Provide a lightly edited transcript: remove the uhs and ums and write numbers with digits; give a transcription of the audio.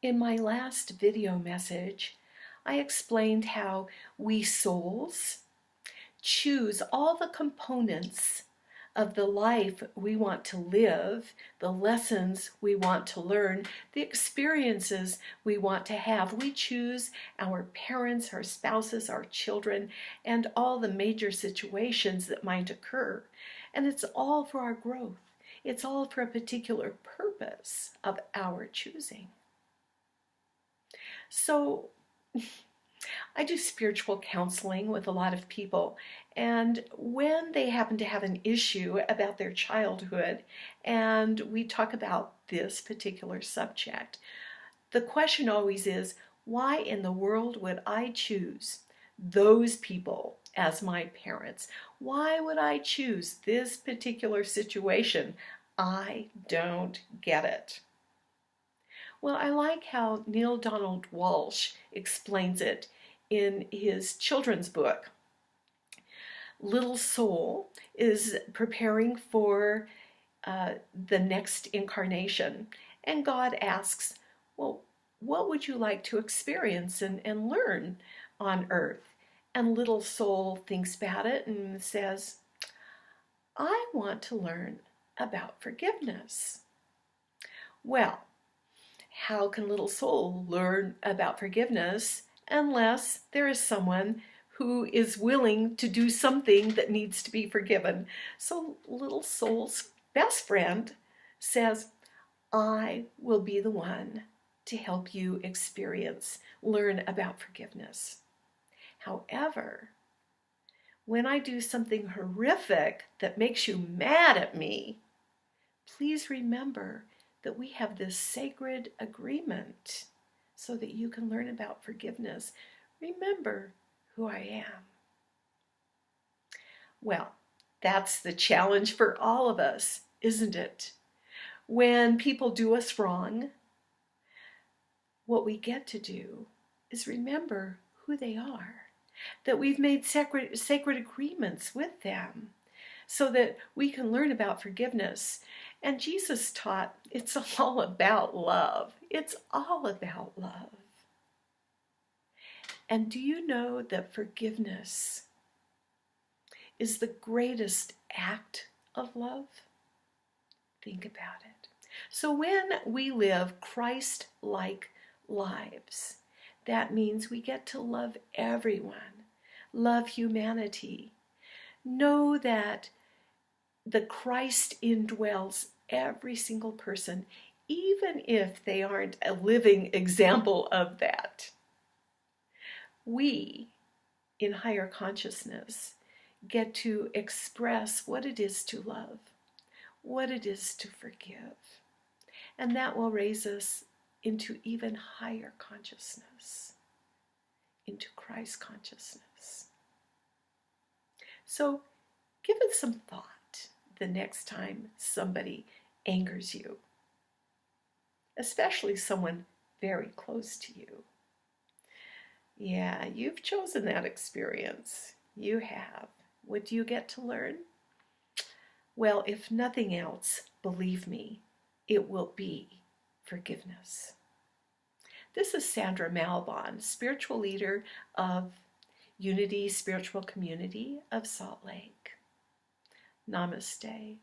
In my last video message, I explained how we souls choose all the components of the life we want to live, the lessons we want to learn, the experiences we want to have. We choose our parents, our spouses, our children, and all the major situations that might occur. And it's all for our growth. It's all for a particular purpose of our choosing. So I do spiritual counseling with a lot of people, and when they happen to have an issue about their childhood, and we talk about this particular subject, the question always is, why in the world would I choose those people as my parents? Why would I choose this particular situation? I don't get it. Well, I like how Neale Donald Walsch explains it in his children's book. Little Soul is preparing for the next incarnation, and God asks, well, what would you like to experience and learn on earth? And Little Soul thinks about it and says, I want to learn about forgiveness. Well, how can Little Soul learn about forgiveness unless there is someone who is willing to do something that needs to be forgiven? So Little Soul's best friend says, I will be the one to help you learn about forgiveness. However, when I do something horrific that makes you mad at me, please remember that we have this sacred agreement so that you can learn about forgiveness. Remember who I am. Well, that's the challenge for all of us, isn't it? When people do us wrong, what we get to do is remember who they are, that we've made sacred agreements with them so that we can learn about forgiveness. And Jesus taught it's all about love. It's all about love. And do you know that forgiveness is the greatest act of love? Think about it. So when we live Christ-like lives, that means we get to love everyone, love humanity. Know that the Christ indwells every single person, even if they aren't a living example of that. We, in higher consciousness, get to express what it is to love, what it is to forgive. And that will raise us into even higher consciousness, into Christ consciousness. So give it some thought the next time somebody angers you, especially someone very close to you. Yeah, you've chosen that experience. You have. What do you get to learn? Well, if nothing else, believe me, it will be forgiveness. This is Sandra Malbon, spiritual leader of Unity Spiritual Community of Salt Lake. Namaste.